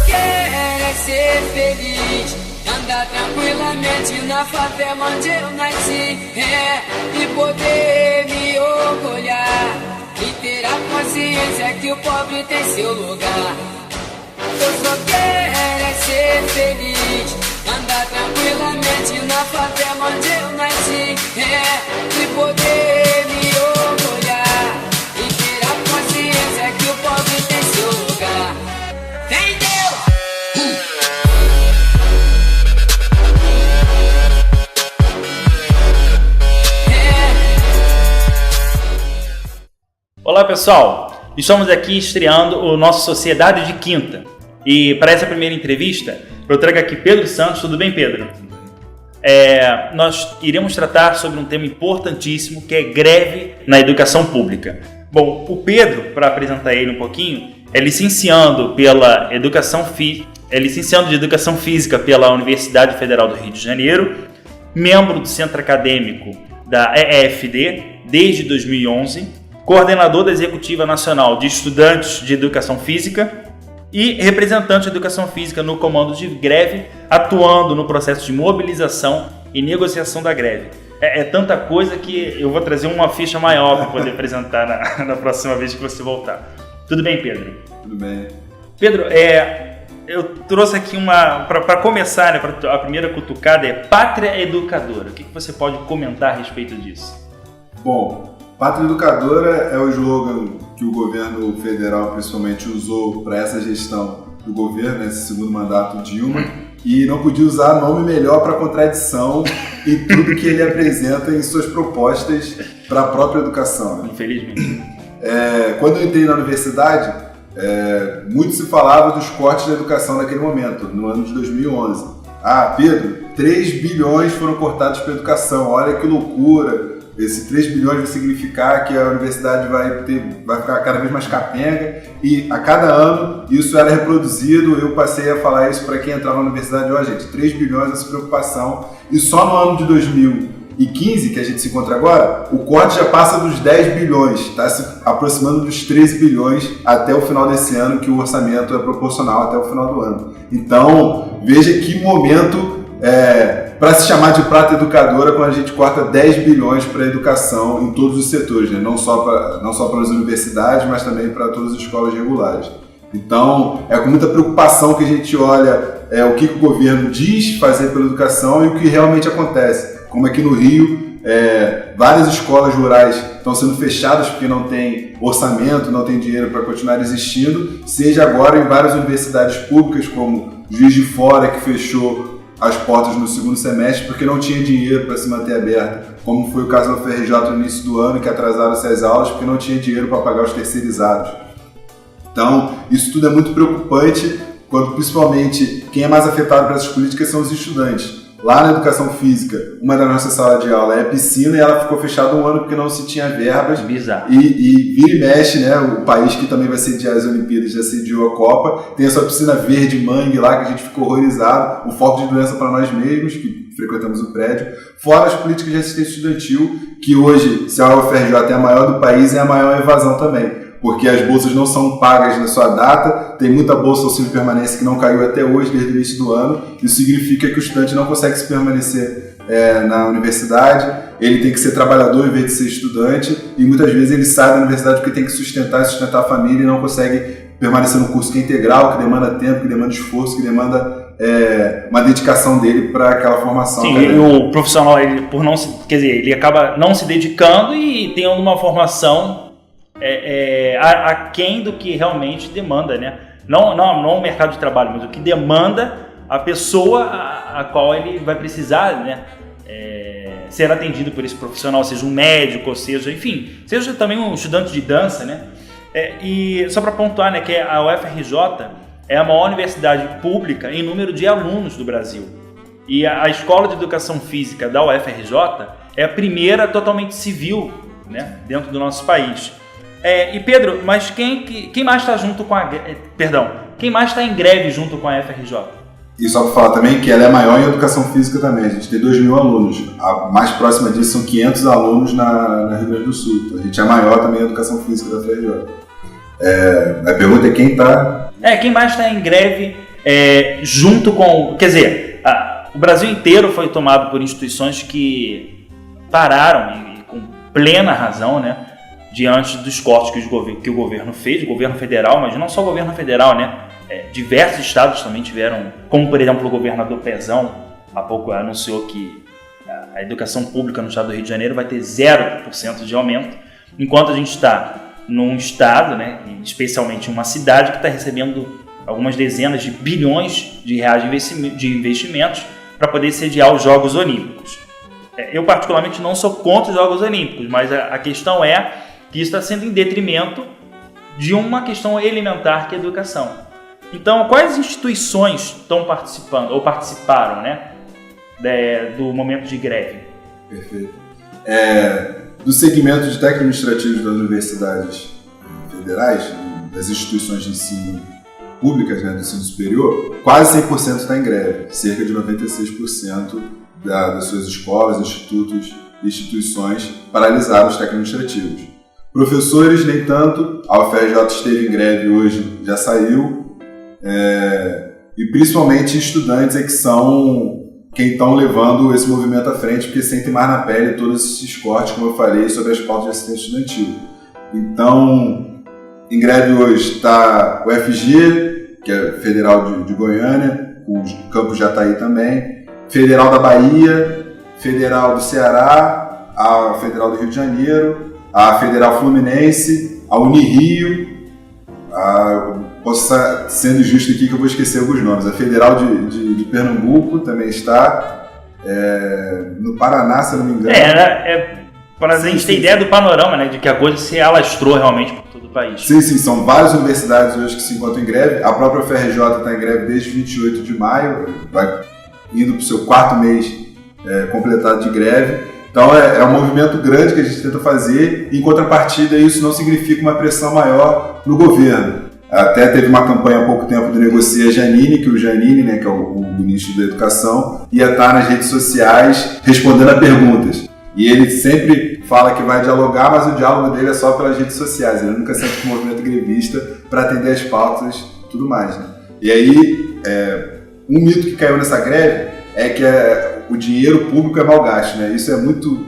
quero é ser feliz, andar tranquilamente na favela onde eu nasci, e poder me orgulhar e ter a consciência que o pobre tem seu lugar. Eu só quero é ser feliz, andar tranquilamente na favela onde eu nasci, e poder me orgulhar e ter a consciência que o pobre tem seu lugar. Entendeu? Olá pessoal, estamos aqui estreando o nosso Sociedade de Quinta. E para essa primeira entrevista, eu trago aqui Pedro Santos. Tudo bem, Pedro? Nós iremos tratar sobre um tema importantíssimo, que é greve na educação pública. Bom, o Pedro, para apresentar ele um pouquinho, é licenciando de Educação Física pela Universidade Federal do Rio de Janeiro, membro do Centro Acadêmico da EFD desde 2011, coordenador da Executiva Nacional de Estudantes de Educação Física e representante de Educação Física no comando de greve, atuando no processo de mobilização e negociação da greve. É tanta coisa que eu vou trazer uma ficha maior para poder apresentar na próxima vez que você voltar. Tudo bem, Pedro? Tudo bem. Pedro, eu trouxe aqui para começar, né, para a primeira cutucada, é Pátria Educadora. O que você pode comentar a respeito disso? Bom, Pátria Educadora é o slogan que o governo federal principalmente usou para essa gestão do governo, nesse segundo mandato Dilma, e não podia usar nome melhor para contradição em tudo que ele apresenta em suas propostas para a própria educação. Né? Infelizmente. Quando eu entrei na universidade, muito se falava dos cortes da educação naquele momento, no ano de 2011. Ah, Pedro, 3 bilhões foram cortados para a educação, olha que loucura. Esse 3 bilhões vai significar que a universidade vai ficar cada vez mais capenga, e a cada ano isso era reproduzido. Eu passei a falar isso para quem entrava na universidade: ó, gente, 3 bilhões, essa preocupação. E só no ano de 2015, que a gente se encontra agora, o corte já passa dos 10 bilhões, está se aproximando dos 13 bilhões até o final desse ano, que o orçamento é proporcional até o final do ano. Então, veja que momento para se chamar de Prata Educadora quando a gente corta 10 bilhões para a educação em todos os setores, né? Não só para as universidades, mas também para todas as escolas regulares. Então, é com muita preocupação que a gente olha o que o governo diz fazer pela educação e o que realmente acontece. Como aqui no Rio, várias escolas rurais estão sendo fechadas porque não tem orçamento, não tem dinheiro para continuar existindo, seja agora em várias universidades públicas, como Juiz de Fora, que fechou as portas no segundo semestre porque não tinha dinheiro para se manter aberta, como foi o caso da UFRJ no início do ano, que atrasaram-se as aulas porque não tinha dinheiro para pagar os terceirizados. Então, isso tudo é muito preocupante, quando principalmente quem é mais afetado por essas políticas são os estudantes. Lá na Educação Física, uma da nossa sala de aula é a piscina, e ela ficou fechada um ano porque não se tinha verbas. Bizarro. E vira e mexe, né? O país que também vai sediar as Olimpíadas, já sediou a Copa, tem a sua piscina verde mangue lá, que a gente ficou horrorizado, um foco de doença para nós mesmos, que frequentamos o prédio. Fora as políticas de assistência estudantil, que hoje, se a UFRJ é a maior do país, é a maior evasão também. Porque as bolsas não são pagas na sua data, tem muita bolsa auxílio permanência que não caiu até hoje, desde o início do ano. Isso significa que o estudante não consegue se permanecer na universidade, ele tem que ser trabalhador em vez de ser estudante, e muitas vezes ele sai da universidade porque tem que sustentar a família e não consegue permanecer no curso que é integral, que demanda tempo, que demanda esforço, que demanda uma dedicação dele para aquela formação. Sim, e o profissional, ele acaba não se dedicando e tendo uma formação aquém do que realmente demanda, né? Não o mercado de trabalho, mas o que demanda a pessoa a qual ele vai precisar, né? Ser atendido por esse profissional, seja um médico, seja também um estudante de dança, né? E só para pontuar, né, que a UFRJ é a maior universidade pública em número de alunos do Brasil. E a Escola de Educação Física da UFRJ é a primeira totalmente civil, né, dentro do nosso país. E Pedro, mas quem mais está junto com quem mais está em greve junto com a UFRJ? E só para falar também que ela é maior em educação física também, a gente tem 2.000 alunos. A mais próxima disso são 500 alunos na Rio Grande do Sul. Então a gente é maior também em educação física da UFRJ. A pergunta é quem está... Quem mais está em greve junto com... Quer dizer, o Brasil inteiro foi tomado por instituições que pararam, e com plena razão, né, diante dos cortes que o governo fez, o governo federal, mas não só o governo federal, né, diversos estados também tiveram, como por exemplo o governador Pezão, há pouco anunciou que a educação pública no estado do Rio de Janeiro vai ter 0% de aumento, enquanto a gente está num estado, né, especialmente uma cidade que está recebendo algumas dezenas de bilhões de reais de investimentos para poder sediar os Jogos Olímpicos. Eu particularmente não sou contra os Jogos Olímpicos, mas a questão é que isso está sendo em detrimento de uma questão elementar que é a educação. Então, quais instituições estão participando ou participaram, né, do momento de greve? Perfeito. Do segmento de técnicos administrativos das universidades federais, das instituições de ensino públicas, né, do ensino superior, quase 100% está em greve. Cerca de 96% das suas escolas, institutos e instituições paralisaram os técnicos administrativos. Professores, nem tanto. A UFRJ esteve em greve hoje, já saiu. E principalmente estudantes que são quem estão levando esse movimento à frente, porque sentem mais na pele todos esses cortes, como eu falei, sobre as pautas de assistência estudantil. Então, em greve hoje está o FG, que é Federal de Goiânia, o campus Jataí também, Federal da Bahia, Federal do Ceará, a Federal do Rio de Janeiro, a Federal Fluminense, a Unirio, posso estar sendo justo aqui que eu vou esquecer alguns nomes, a Federal de Pernambuco também está, no Paraná, se eu não me engano. Para a gente ter ideia do panorama, né, de que a coisa se alastrou realmente por todo o país. Sim, são várias universidades hoje que se encontram em greve. A própria UFRJ está em greve desde 28 de maio, vai indo para o seu 4º mês completado de greve. Então é um movimento grande que a gente tenta fazer, e em contrapartida isso não significa uma pressão maior no governo. Até teve uma campanha há pouco tempo do Negocia Janine, que o Janine, né, que é o ministro da Educação, ia estar nas redes sociais respondendo a perguntas. E ele sempre fala que vai dialogar, mas o diálogo dele é só pelas redes sociais. Ele nunca sente um movimento grevista para atender as pautas e tudo mais, né? E aí, um mito que caiu nessa greve é que o dinheiro público é mal gasto, né? Isso é muito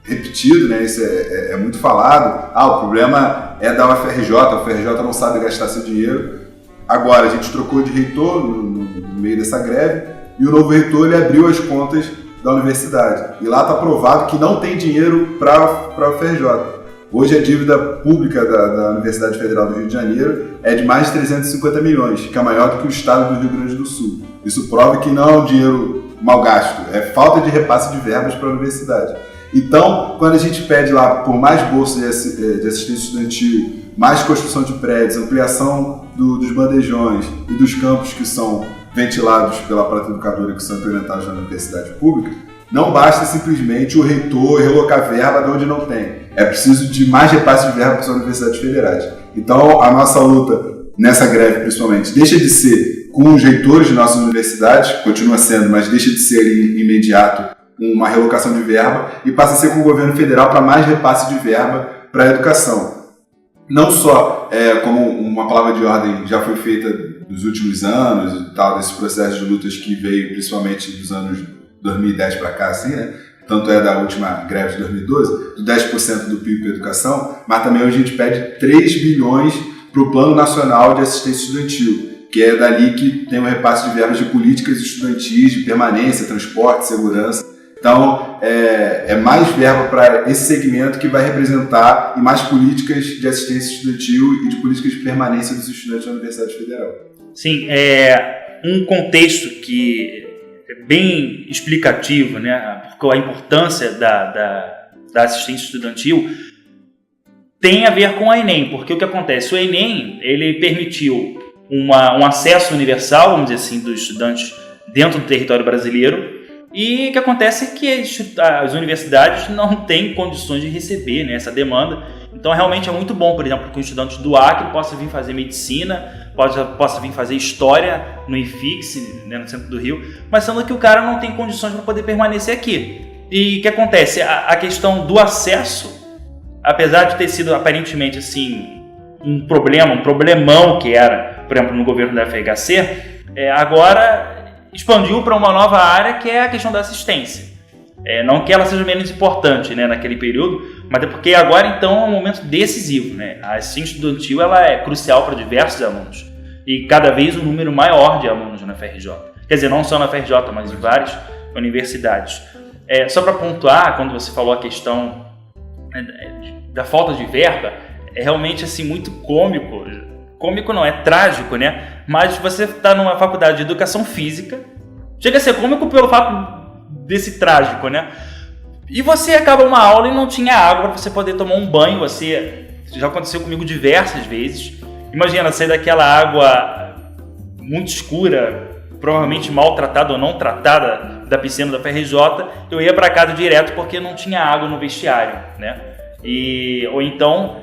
repetido, né? Isso é muito falado. O problema é da UFRJ, a UFRJ não sabe gastar seu dinheiro. Agora, a gente trocou de reitor no meio dessa greve, e o novo reitor ele abriu as contas da universidade. E lá está provado que não tem dinheiro para a UFRJ. Hoje a dívida pública da Universidade Federal do Rio de Janeiro é de mais de 350 milhões, que é maior do que o estado do Rio Grande do Sul. Isso prova que não é um dinheiro mal gasto, é falta de repasse de verbas para a universidade. Então, quando a gente pede lá por mais bolsas de assistência estudantil, mais construção de prédios, ampliação dos bandejões e dos campos que são ventilados pela Prata Educadora, que são implementados na universidade pública, não basta simplesmente o reitor relocar verba de onde não tem. É preciso de mais repasse de verba para as universidades federais. Então, a nossa luta nessa greve, principalmente, deixa de ser com os reitores de nossas universidades, continua sendo, mas deixa de ser imediato uma relocação de verba, e passa a ser com o governo federal para mais repasse de verba para a educação. Não só como uma palavra de ordem já foi feita nos últimos anos e tal, desses processos de lutas que veio principalmente dos anos 2010 para cá, assim, né? Tanto é da última greve de 2012, do 10% do PIB para a educação, mas também hoje a gente pede 3 bilhões para o Plano Nacional de Assistência Estudantil, que é dali que tem um repasse de verbas de políticas estudantis, de permanência, transporte, segurança. Então, é mais verba para esse segmento que vai representar, e mais políticas de assistência estudantil e de políticas de permanência dos estudantes da Universidade Federal. Sim, um contexto que é bem explicativo, né, porque a importância da assistência estudantil tem a ver com a Enem, porque o que acontece? O Enem, ele permitiu um acesso universal, vamos dizer assim, dos estudantes dentro do território brasileiro. E o que acontece é que as universidades não têm condições de receber, né, essa demanda. Então, realmente é muito bom, por exemplo, que um estudante do Acre possa vir fazer medicina, possa vir fazer história no IFIX, né, no centro do Rio, mas sendo que o cara não tem condições para poder permanecer aqui. E o que acontece? A questão do acesso, apesar de ter sido aparentemente assim, um problemão que era, por exemplo, no governo da FHC, agora expandiu para uma nova área que é a questão da assistência. Não que ela seja menos importante, né, naquele período, mas é porque agora então é um momento decisivo, né? A assistência estudantil ela é crucial para diversos alunos e cada vez um número maior de alunos na FRJ. Quer dizer, não só na FRJ, mas em várias universidades. Só para pontuar, quando você falou a questão da falta de verba, é realmente assim muito cômico. Cômico não, é trágico, né? Mas você está numa faculdade de educação física, chega a ser cômico pelo fato desse trágico, né? E você acaba uma aula e não tinha água para você poder tomar um banho. Já aconteceu comigo diversas vezes. Imagina sair daquela água muito escura, provavelmente maltratada ou não tratada da piscina da FRJ, eu ia para casa direto porque não tinha água no vestiário, né? Ou então,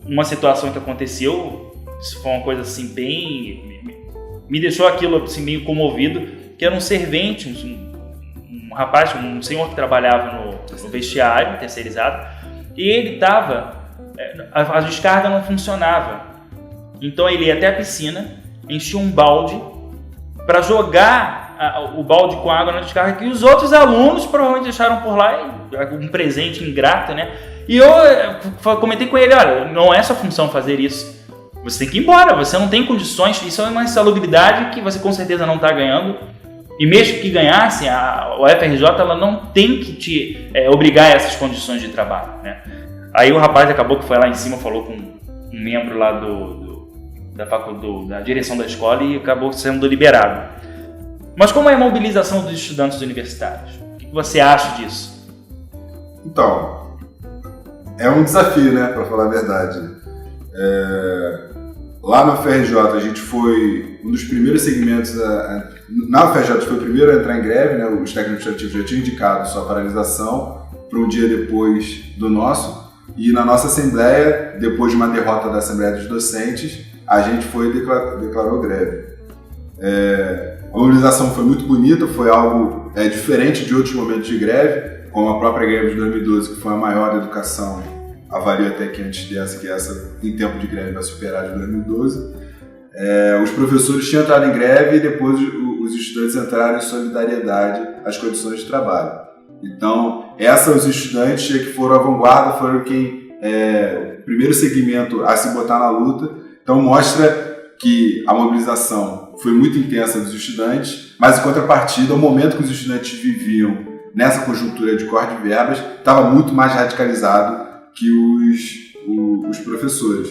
uma situação que aconteceu, isso foi uma coisa assim bem... me deixou aquilo assim meio comovido, que era um servente, um rapaz, um senhor que trabalhava no vestiário terceirizado, e ele estava... a descarga não funcionava. Então ele ia até a piscina, enchia um balde para jogar o balde com água na descarga, que os outros alunos provavelmente deixaram por lá, um presente ingrato, né? E eu comentei com ele, olha, não é sua função fazer isso. Você tem que ir embora, você não tem condições, isso é uma insalubridade que você com certeza não está ganhando. E mesmo que ganhasse, a FRJ ela não tem que te obrigar a essas condições de trabalho, né? Aí o rapaz acabou que foi lá em cima, falou com um membro lá da direção da escola e acabou sendo liberado. Mas como é a mobilização dos estudantes universitários? O que você acha disso? Então, é um desafio, né, para falar a verdade. Lá na FRJ a gente foi um dos primeiros segmentos, na FRJ a gente foi o primeiro a entrar em greve, né, os técnicos administrativos já tinham indicado sua paralisação para um dia depois do nosso, e na nossa assembleia, depois de uma derrota da Assembleia dos Docentes, a gente foi e declarou greve. A mobilização foi muito bonita, foi algo diferente de outros momentos de greve, como a própria greve de 2012, que foi a maior da educação, avalia até que antes dessa, que essa em tempo de greve vai superar a de 2012. Os professores tinham entrado em greve e depois os estudantes entraram em solidariedade às condições de trabalho. Então, os estudantes que foram à vanguarda, foram o primeiro segmento a se botar na luta. Então, mostra que a mobilização foi muito intensa dos estudantes, mas em contrapartida, o momento que os estudantes viviam nessa conjuntura de corte de verbas estava muito mais radicalizado que os professores.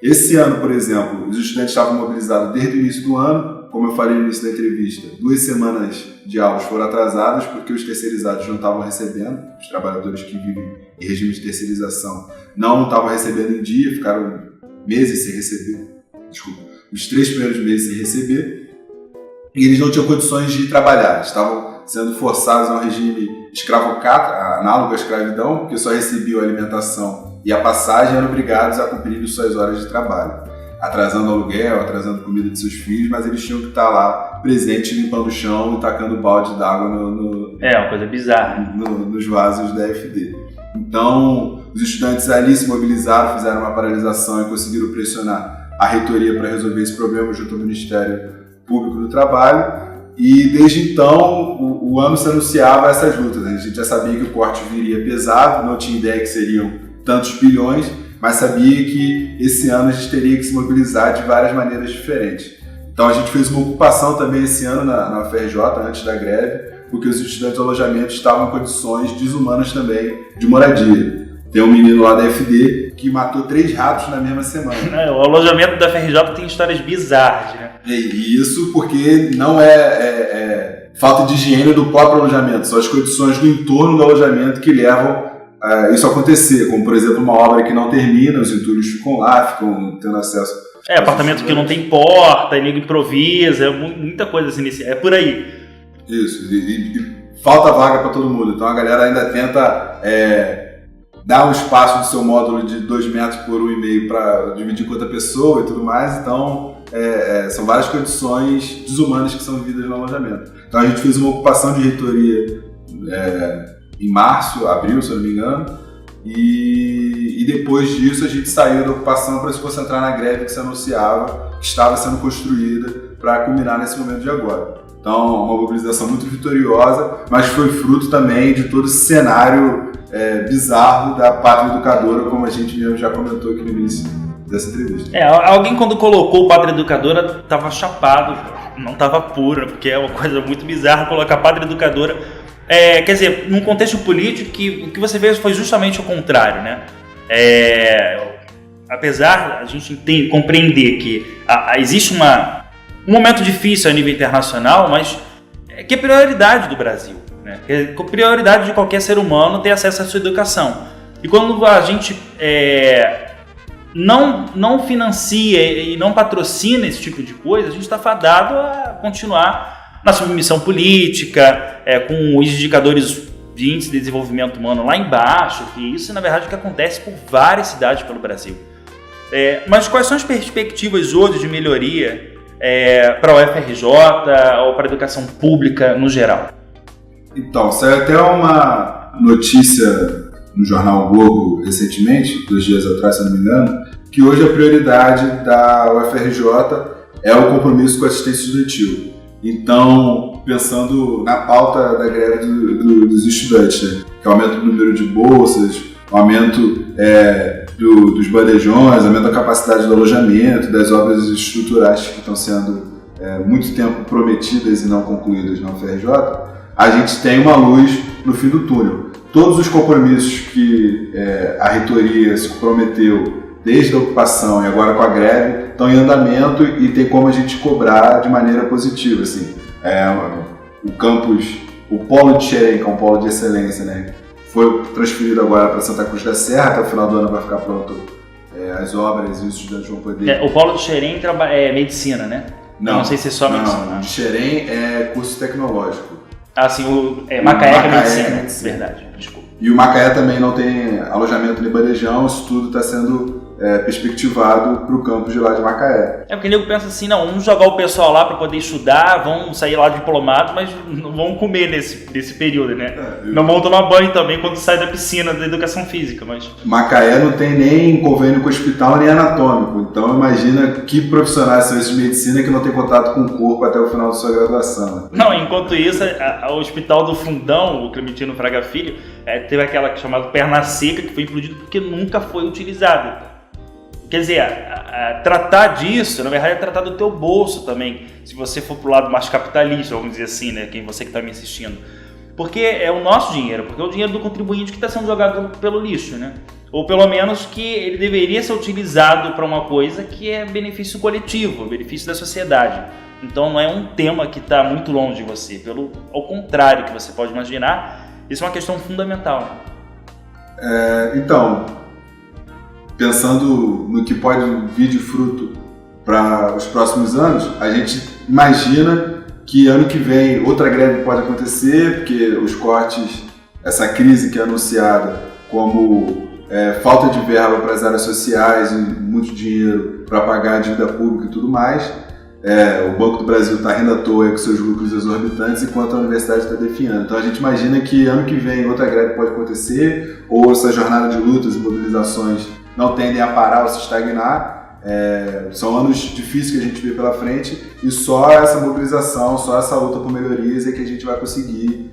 Esse ano, por exemplo, os estudantes estavam mobilizados desde o início do ano. Como eu falei no início da entrevista, 2 semanas de aulas foram atrasadas porque os terceirizados não estavam recebendo, os trabalhadores que vivem em regime de terceirização não estavam recebendo em dia, ficaram meses sem receber, os 3 primeiros meses sem receber, e eles não tinham condições de trabalhar, estavam sendo forçados a um regime escravocrata, análogo à escravidão, porque só recebiam a alimentação e a passagem, eram obrigados a cumprir suas horas de trabalho, atrasando aluguel, atrasando comida de seus filhos, mas eles tinham que estar lá presentes, limpando o chão e tacando balde d'água uma coisa bizarra. nos vasos da FD. Então, os estudantes ali se mobilizaram, fizeram uma paralisação e conseguiram pressionar a reitoria para resolver esse problema junto ao Ministério Público do Trabalho. E desde então, o ano se anunciava essas lutas. A gente já sabia que o corte viria pesado, não tinha ideia que seriam tantos bilhões, mas sabia que esse ano a gente teria que se mobilizar de várias maneiras diferentes. Então a gente fez uma ocupação também esse ano na FRJ, antes da greve, porque os estudantes de alojamento estavam em condições desumanas também de moradia. Tem um menino lá da FD que matou 3 ratos na mesma semana. O alojamento da FRJ tem histórias bizarras, né? E isso porque não é falta de higiene do próprio alojamento, são as condições do entorno do alojamento que levam isso a acontecer, como por exemplo uma obra que não termina, os entulhos ficam lá, ficam tendo acesso... apartamento que não tem porta, e nego improvisa, muita coisa assim, é por aí. Isso, e falta vaga para todo mundo, então a galera ainda tenta dar um espaço do seu módulo de 2 metros por 1,5 para dividir com outra pessoa e tudo mais, então são várias condições desumanas que são vividas no alojamento. Então a gente fez uma ocupação de reitoria em março, abril, se eu não me engano, e depois disso a gente saiu da ocupação para se concentrar na greve que se anunciava, que estava sendo construída para culminar nesse momento de agora. Então, uma mobilização muito vitoriosa, mas foi fruto também de todo esse cenário bizarro da Pátria Educadora, como a gente mesmo já comentou aqui no início dessa entrevista. Alguém quando colocou Pátria Educadora estava chapado, não estava puro, porque é uma coisa muito bizarra colocar Pátria Educadora. Quer dizer, num contexto político que o que você fez foi justamente o contrário, né? Apesar a gente compreender que existe um momento difícil a nível internacional, mas que é prioridade do Brasil, né? É prioridade de qualquer ser humano ter acesso à sua educação. E quando a gente não financia e não patrocina esse tipo de coisa, a gente está fadado a continuar na submissão política, com os indicadores de índice de desenvolvimento humano lá embaixo, que isso na verdade é o que acontece por várias cidades pelo Brasil. Mas quais são as perspectivas hoje de melhoria para o UFRJ ou para a educação pública no geral? Então, saiu até uma notícia no jornal o Globo recentemente, 2 dias atrás, se não me engano, que hoje a prioridade da UFRJ é o compromisso com a assistência estudantil. Então, pensando na pauta da greve dos estudantes, né? Que é o aumento do número de bolsas, o aumento dos bandejões, aumento da capacidade do alojamento, das obras estruturais que estão sendo muito tempo prometidas e não concluídas na UFRJ, a gente tem uma luz no fim do túnel. Todos os compromissos que a reitoria se comprometeu desde a ocupação e agora com a greve estão em andamento e tem como a gente cobrar de maneira positiva. Assim. O campus, o polo de Xerém, que é um polo de excelência, né, foi transferido agora para Santa Cruz da Serra, até o final do ano vai ficar pronto as obras e os estudantes vão poder... O polo de Xerém é medicina, né? Não sei se é só medicina. Não, de Xerém é curso tecnológico. Sim, Macaé é medicina. Verdade, desculpa. E o Macaé também não tem alojamento de bandejão, isso tudo está sendo perspectivado para o campus de lá de Macaé. Porque o nego pensa assim, não, vamos jogar o pessoal lá para poder estudar, vão sair lá diplomado, mas não vão comer nesse período, né? Não vão tomar banho também quando sai da piscina da educação física, mas... Macaé não tem nem convênio com o hospital nem anatômico, então imagina que profissionais são esses de medicina que não tem contato com o corpo até o final da sua graduação. Não, enquanto isso, o Hospital do Fundão, o Clementino Fraga Filho, teve aquela chamada perna seca que foi implodido porque nunca foi utilizada. Quer dizer, tratar disso, na verdade, é tratar do teu bolso também, se você for pro lado mais capitalista, vamos dizer assim, né, você que está me assistindo. Porque é o nosso dinheiro, porque é o dinheiro do contribuinte que está sendo jogado pelo lixo, né? Ou pelo menos que ele deveria ser utilizado para uma coisa que é benefício coletivo, benefício da sociedade. Então não é um tema que está muito longe de você, ao contrário que você pode imaginar, isso é uma questão fundamental. Então... Pensando no que pode vir de fruto para os próximos anos, a gente imagina que ano que vem outra greve pode acontecer, porque os cortes, essa crise que é anunciada como falta de verba para as áreas sociais e muito dinheiro para pagar a dívida pública e tudo mais, o Banco do Brasil está rindo à toa com seus lucros exorbitantes, enquanto a universidade está definhando. Então a gente imagina que ano que vem outra greve pode acontecer, ou essa jornada de lutas e mobilizações não tendem a parar ou se estagnar. São anos difíceis que a gente vê pela frente e só essa mobilização, só essa luta por melhorias é que a gente vai conseguir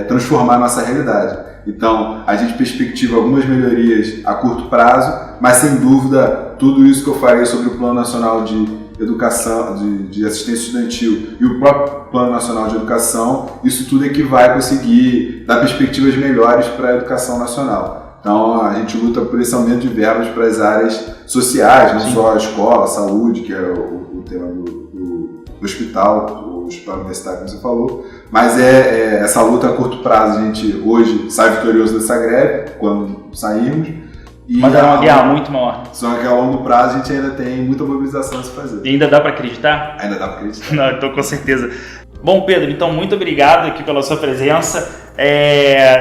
transformar a nossa realidade. Então, a gente perspectiva algumas melhorias a curto prazo, mas sem dúvida, tudo isso que eu falei sobre o Plano Nacional de Educação, de Assistência Estudantil e o próprio Plano Nacional de Educação, isso tudo é que vai conseguir dar perspectivas melhores para a educação nacional. Então, a gente luta por esse aumento de verbas para as áreas sociais, não só a escola, a saúde, que é o tema do hospital, o hospital universitário, como você falou, mas essa luta a curto prazo. A gente hoje sai vitorioso dessa greve, quando sairmos. Mas é uma guerra muito maior. Só que a longo prazo a gente ainda tem muita mobilização a se fazer. E ainda dá para acreditar? Ainda dá para acreditar. Não, então com certeza. Bom, Pedro, então muito obrigado aqui pela sua presença.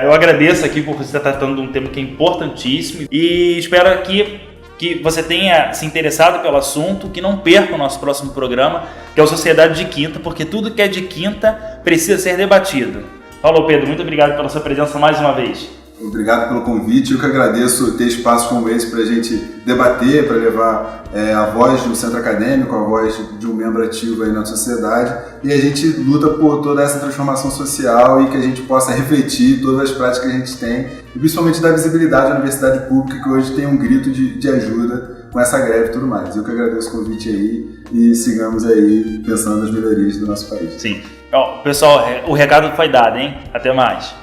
Eu agradeço aqui por você estar tratando de um tema que é importantíssimo e espero aqui que você tenha se interessado pelo assunto, que não perca o nosso próximo programa, que é o Sociedade de Quinta, porque tudo que é de quinta precisa ser debatido. Falou, Pedro, muito obrigado pela sua presença mais uma vez. Obrigado pelo convite. Eu que agradeço ter espaços como esse para a gente debater, para levar a voz do centro acadêmico, a voz de um membro ativo aí na sociedade, e a gente luta por toda essa transformação social e que a gente possa refletir todas as práticas que a gente tem, e principalmente dar visibilidade à universidade pública, que hoje tem um grito de ajuda com essa greve e tudo mais. Eu que agradeço o convite aí e sigamos aí pensando nas melhorias do nosso país. Sim. Pessoal, o recado foi dado, hein? Até mais.